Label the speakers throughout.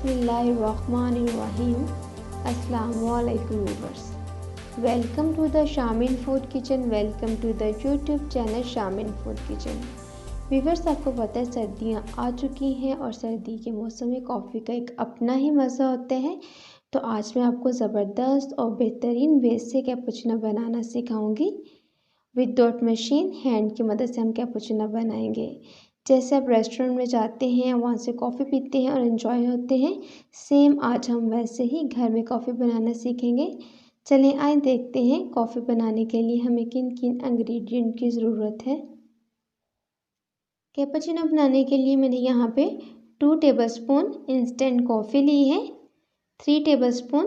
Speaker 1: बिस्मिल्लाहिर्रहमानिर्रहीम। अस्सलामुअलैकुम viewers, welcome to the Shamin food kitchen. Welcome to the YouTube channel Shamin food kitchen. Viewers, आपको पता है सर्दियाँ आ चुकी हैं और सर्दी के मौसम में कॉफ़ी का एक अपना ही मज़ा होता है। तो आज मैं आपको ज़बरदस्त और बेहतरीन वे से कैपुचिनो बनाना सिखाऊंगी। विदाउट मशीन, हैंड की मदद से हम कैपुचिनो बनाएंगे। जैसे आप रेस्टोरेंट में जाते हैं, वहाँ से कॉफ़ी पीते हैं और इन्जॉय होते हैं, सेम आज हम वैसे ही घर में कॉफ़ी बनाना सीखेंगे। चलिए आइए देखते हैं कॉफ़ी बनाने के लिए हमें किन किन इंग्रेडिएंट की ज़रूरत है। कैपुचिनो बनाने के लिए मैंने यहाँ पे 2 टेबलस्पून इंस्टेंट कॉफ़ी ली है। 3 टेबलस्पून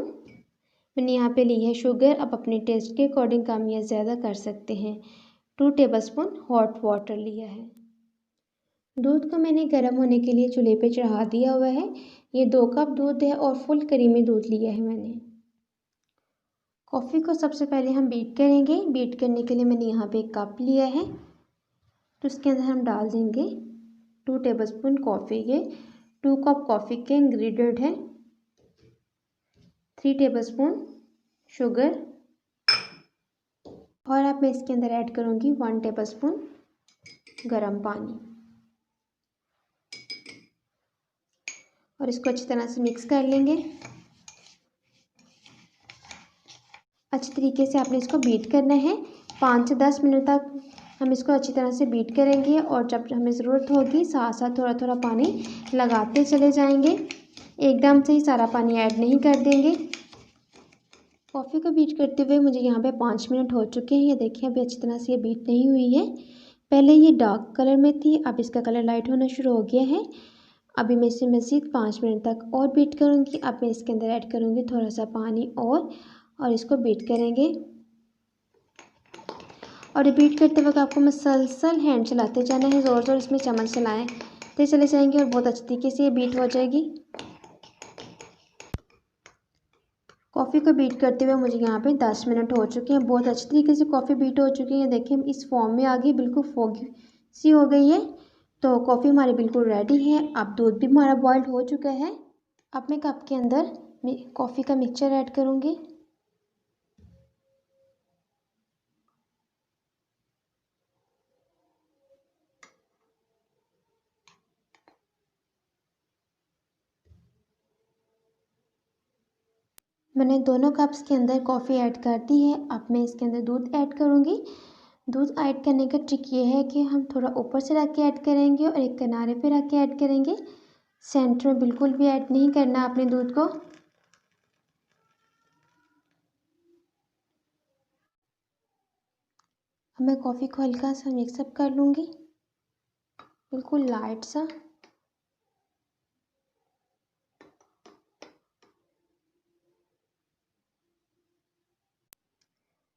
Speaker 1: मैंने यहाँ पे ली है शुगर। आप अपने टेस्ट के अकॉर्डिंग कम या ज़्यादा कर सकते हैं। 2 टेबलस्पून हॉट वाटर लिया है। दूध को मैंने गर्म होने के लिए चूल्हे पे चढ़ा दिया हुआ है। ये 2 कप दूध है और फुल क्रीमी दूध लिया है मैंने। कॉफ़ी को सबसे पहले हम बीट करेंगे। बीट करने के लिए मैंने यहाँ पे 1 कप लिया है, तो उसके अंदर हम डाल देंगे 2 टेबलस्पून कॉफ़ी के। 2 कप कॉफ़ी के इंग्रेडिएंट हैं 3 टेबलस्पून शुगर, और अब मैं इसके अंदर ऐड करूँगी 1 टेबलस्पून गर्म पानी, और इसको अच्छी तरह से मिक्स कर लेंगे। अच्छी तरीके से आपने इसको बीट करना है। 5 से 10 मिनट तक हम इसको अच्छी तरह से बीट करेंगे, और जब हमें ज़रूरत होगी साथ साथ थोड़ा थोड़ा पानी लगाते चले जाएंगे। एकदम से ही सारा पानी ऐड नहीं कर देंगे। कॉफ़ी को बीट करते हुए मुझे यहाँ पे 5 मिनट हो चुके हैं। ये देखिए अभी अच्छी तरह से ये बीट नहीं हुई है। पहले ये डार्क कलर में थी, अब इसका कलर लाइट होना शुरू हो गया है। अभी मैं इसे मज़ीद 5 मिनट तक और बीट करूँगी। अब मैं इसके अंदर ऐड करूँगी थोड़ा सा पानी और इसको बीट करेंगे। और ये बीट करते वक्त आपको मुसलसल हैंड चलाते जाना है, ज़ोर ज़ोर इसमें चम्मच चलाते चले जाएंगे और बहुत अच्छी तरीके से ये बीट हो जाएगी। कॉफ़ी को बीट करते हुए मुझे यहाँ पे 10 मिनट हो चुके हैं। बहुत अच्छी तरीके से कॉफ़ी बीट हो चुकी है। देखिए इस फॉर्म में आ गई, बिल्कुल फोगी सी हो गई है। तो कॉफ़ी हमारी बिल्कुल रेडी है। अब दूध भी हमारा बॉइल्ड हो चुका है। अब मैं कप के अंदर कॉफ़ी का मिक्सचर ऐड करूँगी। मैंने दोनों कप्स के अंदर कॉफ़ी ऐड कर दी है। अब मैं इसके अंदर दूध ऐड करूँगी। दूध ऐड करने का ट्रिक ये है कि हम थोड़ा ऊपर से रख के ऐड करेंगे और एक किनारे पे रख के ऐड करेंगे। सेंटर में बिल्कुल भी ऐड नहीं करना अपने दूध को। अब मैं कॉफ़ी को हल्का सा मिक्सअप कर लूँगी, बिल्कुल लाइट सा।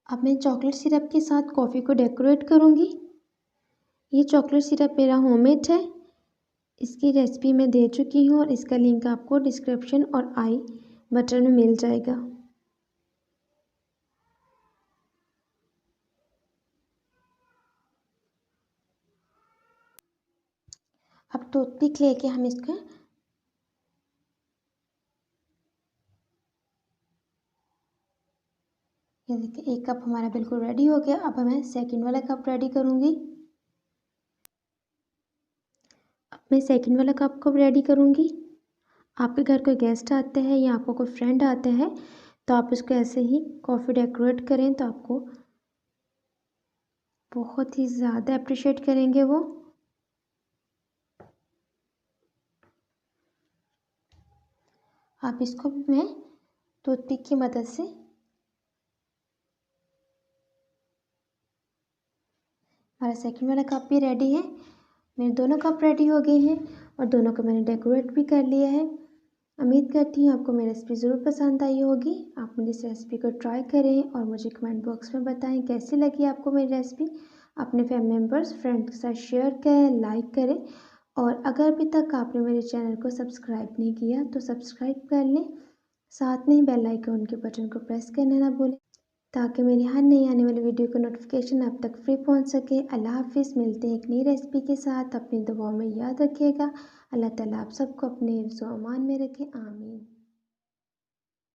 Speaker 1: अब मैं चॉकलेट सिरप के साथ कॉफ़ी को डेकोरेट करूँगी। ये चॉकलेट सिरप मेरा होममेड है। इसकी रेसिपी मैं दे चुकी हूँ और इसका लिंक आपको डिस्क्रिप्शन और आई बटन में मिल जाएगा। अब टूथपिक लेके हम इसका ये देखिए 1 कप हमारा बिल्कुल रेडी हो गया। अब मैं सेकंड वाला कप रेडी करूँगी। अब मैं सेकंड वाला कप को रेडी करूँगी। आपके घर कोई गेस्ट आते हैं या आपको कोई फ्रेंड आते हैं तो आप इसको ऐसे ही कॉफ़ी डेकोरेट करें तो आपको बहुत ही ज़्यादा अप्रिशिएट करेंगे वो। आप इसको भी मैं टूथपिक की मदद से हमारा सेकंड वाला कप भी रेडी है। मेरे दोनों कप रेडी हो गए हैं और दोनों को मैंने डेकोरेट भी कर लिया है। उम्मीद करती हूँ आपको मेरी रेसिपी ज़रूर पसंद आई होगी। आप मुझे इस रेसिपी को ट्राई करें और मुझे कमेंट बॉक्स में बताएं कैसी लगी आपको मेरी रेसिपी। अपने फैमिली मेम्बर्स फ्रेंड्स के साथ शेयर करें, लाइक करें, और अगर अभी तक आपने मेरे चैनल को सब्सक्राइब नहीं किया तो सब्सक्राइब कर लें। साथ में बेल आइकन के बटन को प्रेस करना ना भूलें। ताकि मेरी हर नई आने वाली वीडियो का नोटिफिकेशन आप तक फ्री पहुंच सके। अल्लाह हाफिज़। मिलते हैं एक नई रेसिपी के साथ। अपनी दुआओं में याद रखिएगा। अल्लाह ताला आप सबको अपने हिफ्ज़ व अमान में रखे। आमीन।